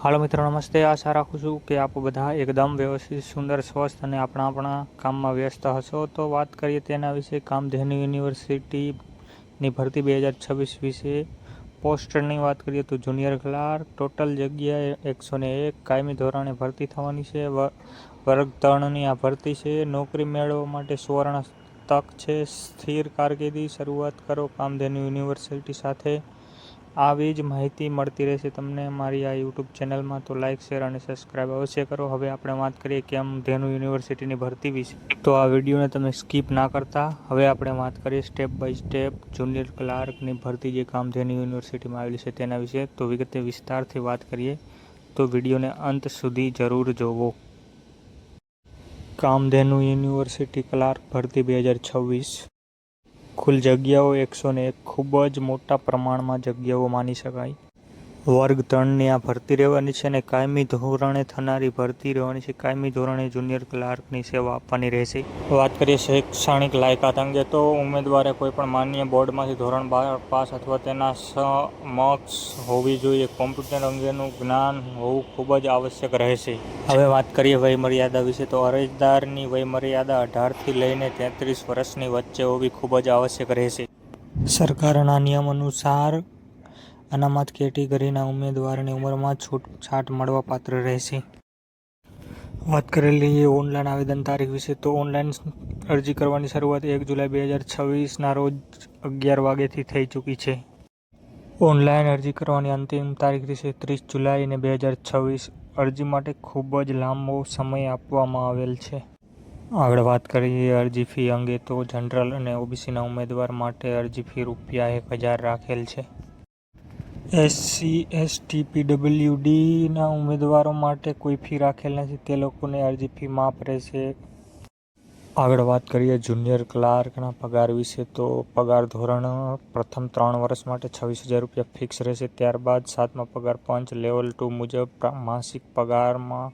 હાલો મિત્રો, નમસ્તે. આશા રાખું છું કે આપ બધા એકદમ વ્યવસ્થિત, સુંદર, સ્વસ્થ અને આપણા કામમાં વ્યસ્ત હશો. તો વાત કરીએ તેના વિશે. કામધેનુ યુનિવર્સિટીની ભરતી 2026 વિશે. પોસ્ટની વાત કરીએ તો જુનિયર ક્લાર્ક, ટોટલ જગ્યાએ 101. કાયમી ધોરણે ભરતી થવાની છે. વર્ગ 3ની આ ભરતી છે. નોકરી મેળવવા માટે સુવર્ણ તક છે. સ્થિર કારકિર્દી શરૂઆત કરો કામધેનુ યુનિવર્સિટી સાથે. આવી જ માહિતી મળતી રહેશે તમને મારી આ યુટ્યુબ ચેનલમાં. તો લાઇક, શેર અને સબસ્ક્રાઈબ અવશ્ય કરો. હવે આપણે વાત કરીએ કામધેનુ યુનિવર્સિટીની ભરતી વિશે. તો આ વિડીયોને તમે સ્કીપ ના કરતા. હવે આપણે વાત કરીએ સ્ટેપ બાય સ્ટેપ જુનિયર ક્લાર્કની ભરતી જે કામધેનુ યુનિવર્સિટીમાં આવેલી છે તેના વિશે. તો વિગતે વિસ્તારથી વાત કરીએ તો વિડીયોને અંત સુધી જરૂર જોવો. કામધેનુ યુનિવર્સિટી ક્લાર્ક ભરતી 2026. કુલ જગ્યાઓ 101. ખૂબ જ મોટા પ્રમાણમાં જગ્યાઓ માની શકાય. વર્ગ 3ની આ ભરતી રહેવાની છે અને કાયમી ધોરણે થનારી ભરતી રહેવાની છે. કાયમી ધોરણે જુનિયર ક્લાર્કની સેવા આપવાની રહેશે. વાત કરીએ શૈક્ષણિક લાયકાત અંગે તો ઉમેદવારે કોઈપણ માન્ય બોર્ડમાંથી ધોરણ 12 પાસ અથવા તેના સમકક્ષ હોવી જોઈએ. કોમ્પ્યુટર અંગેનું જ્ઞાન હોવું ખૂબ જ આવશ્યક રહેશે. હવે વાત કરીએ વયમર્યાદા વિશે. તો અરજદારની વયમર્યાદા 18થી લઈને 33 વર્ષની વચ્ચે હોવી ખૂબ જ આવશ્યક રહેશે. સરકારના નિયમ અનુસાર અનામત કેટેગરીના ઉમેદવારને ઉંમરમાં છૂટછાટ મળવાપાત્ર રહેશે. વાત કરી લઈએ ઓનલાઈન આવેદન તારીખ વિશે. તો ઓનલાઈન અરજી કરવાની શરૂઆત 1 જુલાઈ 2026ના રોજ 11 વાગ્યાથી થઈ ચૂકી છે. ઓનલાઈન અરજી કરવાની અંતિમ તારીખ રહેશે 30 જુલાઈ 2026. અરજી માટે ખૂબ જ લાંબો સમય આપવામાં આવેલ છે. આગળ વાત કરીએ અરજી ફી અંગે. તો જનરલ અને ઓબીસીના ઉમેદવાર માટે અરજી ફી રૂ.1000 રાખેલ છે. એસસી, એસટી, પીડબ્લ્યુડીના ઉમેદવારો માટે કોઈ ફી રાખેલ નથી. તે લોકોને અરજી ફી માફ રહેશે. આગળ વાત કરીએ જુનિયર ક્લાર્કના પગાર વિશે. તો પગાર ધોરણ પ્રથમ 3 વર્ષ માટે ₹26,000 ફિક્સ રહેશે. ત્યારબાદ 7મા પગાર પંચ લેવલ 2 મુજબ માસિક પગારમાં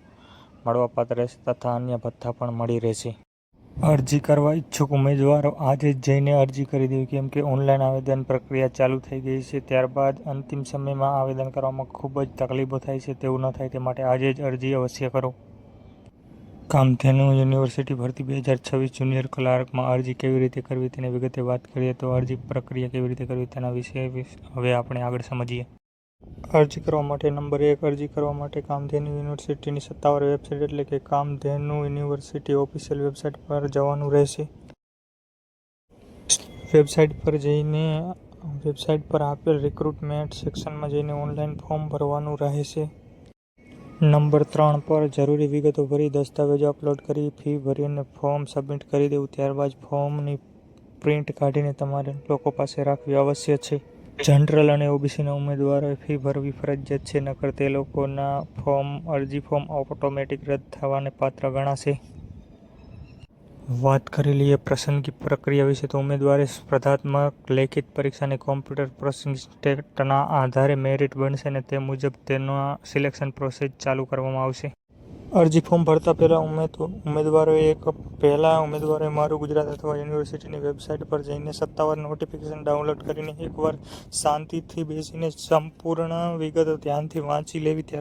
મળવાપાત્ર રહેશે તથા અન્ય ભથ્થા પણ મળી રહેશે. અરજી કરવા ઈચ્છુક ઉમેદવારો આજે જ જઈને અરજી કરી દેવી, કેમ કે ઓનલાઈન આવેદન પ્રક્રિયા ચાલુ થઈ ગઈ છે. ત્યારબાદ અંતિમ સમયમાં આવેદન કરવામાં ખૂબ જ તકલીફો થાય છે. તેવું ન થાય તે માટે આજે જ અરજી અવશ્ય કરો. કામધેનુ યુનિવર્સિટી ભરતી 2026 જુનિયર ક્લાર્કમાં અરજી કેવી રીતે કરવી તેની વિગતે વાત કરીએ. તો અરજી પ્રક્રિયા કેવી રીતે કરવી તેના વિશે હવે આપણે આગળ સમજીએ. અરજી કરવા માટે નંબર 1. અરજી કરવા માટે કામધેનુ યુનિવર્સિટીની સત્તાવાર વેબસાઇટ એટલે કે કામધેનુ યુનિવર્સિટી ઓફિશિયલ વેબસાઇટ પર જવાનું રહેશે. વેબસાઇટ પર આપેલ રિક્રુટમેન્ટ સેક્શનમાં જઈને ઓનલાઈન ફોર્મ ભરવાનું રહેશે. નંબર 3 પર જરૂરી વિગતો ભરી, દસ્તાવેજો અપલોડ કરી, ફી ભરી અને ફોર્મ સબમિટ કરી દેવું. ત્યારબાદ ફોર્મની પ્રિન્ટ કાઢીને તમારે લોકો પાસે રાખવી આવશ્યક છે. જનરલ અને ઓબીસીના ઉમેદવારોએ ફી ભરવી ફરજિયાત છે, નકર તે લોકોના અરજી ફોર્મ ઓટોમેટિક રદ થવાને પાત્ર ગણાશે. વાત કરી લઈએ પસંદગી પ્રક્રિયા વિશે. તો ઉમેદવારે સ્પર્ધાત્મક લેખિત પરીક્ષાની કોમ્પ્યુટર પ્રોસેસિંગ ટેસ્ટના આધારે મેરિટ બનશે અને તે મુજબ તેના સિલેક્શન પ્રોસેસ ચાલુ કરવામાં આવશે. અરજી ફોર્મ ભરતા પહેલા ઉમેદવારોએ મારું ગુજરાત અથવા યુનિવર્સિટીની વેબસાઇટ પર જઈને સત્તાવાર નોટિફિકેશન ડાઉનલોડ કરીને એકવાર શાંતિથી બેસીને સંપૂર્ણ વિગતો ધ્યાનથી વાંચી લેવી.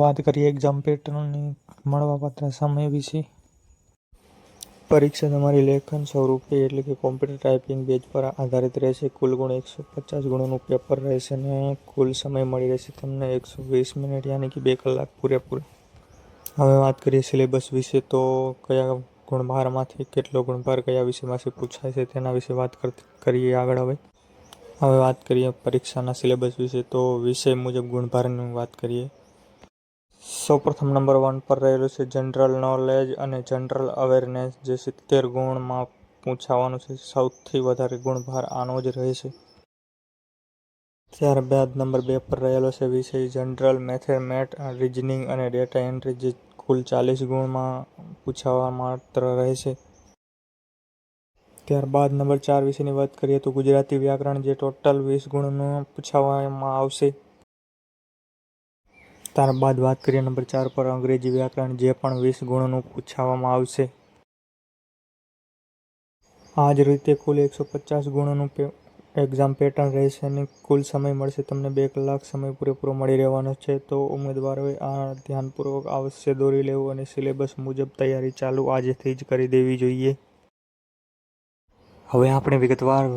વાત કરીએ એક્ઝામ પેટર્નની મળવાપાત્ર સમય વિશે. પરીક્ષા તમારી લેખન સ્વરૂપે એટલે કે કોમ્પ્યુટર ટાઈપિંગ બેઝ પર આધારિત રહેશે. કુલ ગુણ 150 ગુણનું પેપર રહેશે અને કુલ સમય મળી રહેશે તમને 120 મિનિટ યાની કે 2 કલાક પૂરેપૂરા. હવે વાત કરીએ સિલેબસ વિશે. તો કયા ગુણભારમાંથી કેટલો ગુણભાર કયા વિષયમાંથી પૂછાય છે તેના વિશે વાત કરીએ આગળ. હવે વાત કરીએ પરીક્ષાના સિલેબસ વિશે. તો વિષય મુજબ ગુણભારની વાત કરીએ. સૌપ્રથમ નંબર 1 પર રહેલું છે જનરલ નોલેજ અને જનરલ અવેરનેસ, જે 70 ગુણમાં પૂછાવાનું છે. સૌથી વધારે ગુણભાર આનો જ રહેશે. ત્યારબાદ નંબર 2 પર રહેલો છે વિષય જનરલ મેથેમેટ, રીઝનિંગ અને ડેટા એન્ટ્રી, જે કુલ 40 ગુણમાં પૂછાવા માત્ર રહેશે. ત્યારબાદ નંબર 4 વિષયની વાત કરીએ તો ગુજરાતી વ્યાકરણ, જે ટોટલ 20 ગુણનું પૂછાવામાં આવશે. ત્યારબાદ વાત કરીએ નંબર 4 પર અંગ્રેજી વ્યાકરણ, જે પણ 20 ગુણનું પૂછાવામાં આવશે. આ જ રીતે કુલ 150 ગુણનું એક્ઝામ પેટર્ન રહેશે અને કુલ સમય મળશે તમને 2 કલાક સમય પૂરેપૂરો મળી રહેવાનો છે. તો ઉમેદવારોએ આ ધ્યાનપૂર્વક અવશ્ય દોરી લેવું અને સિલેબસ મુજબ તૈયારી ચાલુ આજથી જ કરી દેવી જોઈએ. હવે આપણે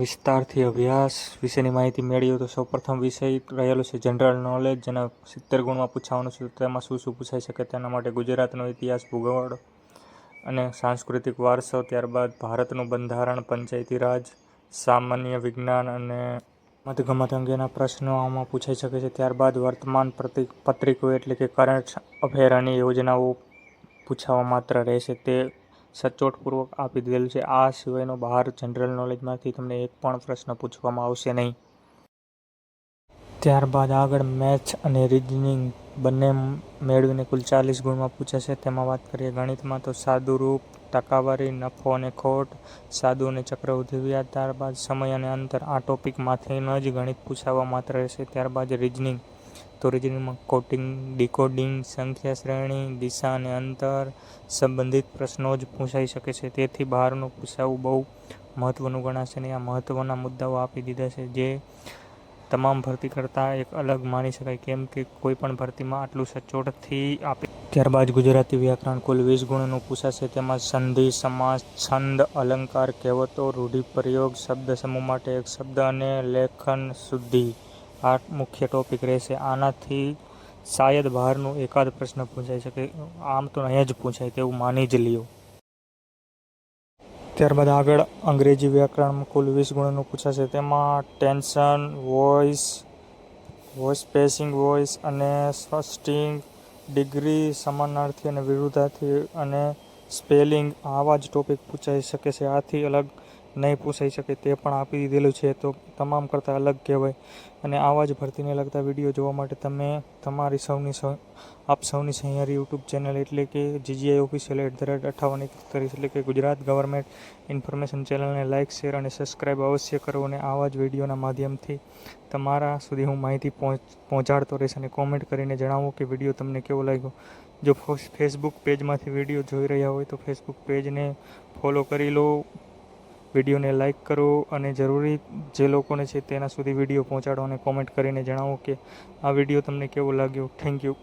વિસ્તારથી અભ્યાસ વિશેની માહિતી મેળવીએ તો સૌપ્રથમ વિષય રહેલો છે જનરલ નોલેજ, જેના 70 ગુણમાં પૂછાવાનું છે. તેમાં શું શું પૂછાઈ શકે તેના માટે ગુજરાતનો ઇતિહાસ, ભૂગોળ અને સાંસ્કૃતિક વારસો, ત્યારબાદ ભારતનું બંધારણ, પંચાયતી રાજ, સામાન્ય વિજ્ઞાન અને મતગમત અંગેના પ્રશ્નો આમાં પૂછાઈ શકે છે. ત્યારબાદ વર્તમાન પત્રિકો એટલે કે કરંટ અફેર અને યોજનાઓ પૂછાવા માત્ર રહેશે. તે સચોટપૂર્વક આપી દીધેલું છે. આ સિવાયનો બહાર જનરલ નોલેજમાંથી તમને એક પણ પ્રશ્ન પૂછવામાં આવશે નહીં. ત્યારબાદ આગળ મેથ્સ અને રીઝનિંગ બંને મેળવીને કુલ 40 ગુણમાં પૂછાશે. તેમાં વાત કરીએ ગણિતમાં તો સાદું રૂપ, ટકાવારી, નફો અને ખોટ, સાદું અને ચક્રવૃદ્ધિ વ્યાજ, ત્યારબાદ સમય અને અંતર. આ ટોપિકમાંથી જ ગણિત પૂછાવા માત્ર રહેશે. ત્યારબાદ રીઝનિંગ તો રીઝનિંગમાં કોડિંગ, ડીકોડિંગ, સંખ્યા શ્રેણી, દિશા અને અંતર સંબંધિત પ્રશ્નો જ પૂછાઈ શકે છે. તેથી બહારનું પૂછાવું બહુ મહત્વનું ગણાશે નહીં. આ મહત્વના મુદ્દાઓ આપી દીધા છે જે તમામ ભરતી કરતાં એક અલગ માની શકાય, કેમ કે કોઈ પણ ભરતીમાં આટલું સચોટથી આપે. ત્યારબાદ ગુજરાતી વ્યાકરણ કુલ 20 ગુણનું પૂછાશે. તેમાં સંધિ, સમાસ, છંદ, અલંકાર, કહેવતો, રૂઢિપ્રયોગ, શબ્દ સમૂહ માટે એક શબ્દ અને લેખન શુદ્ધિ આ મુખ્ય ટોપિક રહેશે. આનાથી શાયદ બહારનું એકાદ પ્રશ્ન પૂછાઈ શકે. આમ તો અહીંયા જ પૂછાય તેવું માની જ લ્યો. ત્યારબાદ આગળ અંગ્રેજી વ્યાકરણમાં કુલ 20 ગુણનું પૂછાશે. તેમાં ટેન્શન, વોઇસ, સ્પેસિંગ વોઇસ અને સ્ટિંગ, ડિગ્રી, સમાનાર્થી અને વિરુદ્ધાર્થી અને સ્પેલિંગ આવા જ ટોપિક પૂછાઈ શકે છે. આથી અલગ નહીં પૂછાઈ શકે તે પણ આપી દીધેલું છે, તો તમામ કરતાં અલગ કહેવાય. અને આવા જ ભરતીને લગતા વિડીયો જોવા માટે તમે આપ સૌની સહિયારી યુટ્યુબ ચેનલ એટલે કે GGI_official@5831 એટલે કે ગુજરાત ગવર્મેન્ટ ઇન્ફોર્મેશન ચેનલને લાઇક, શેર અને સબસ્ક્રાઇબ અવશ્ય કરો. અને આવા જ વિડીયોના માધ્યમથી તમારા સુધી હું માહિતી પહોંચાડતો રહીશ. અને કોમેન્ટ કરીને જણાવો કે વિડીયો તમને કેવો લાગ્યો. જો ફેસબુક પેજમાંથી વિડીયો જોઈ રહ્યા હોય તો ફેસબુક પેજને ફોલો કરી લો, વિડીયોને લાઇક કરો અને જરૂરી જે લોકોને છે તેના સુધી વિડીયો પહોંચાડો અને કોમેન્ટ કરીને જણાવો કે આ વિડીયો તમને કેવો લાગ્યો. Thank you.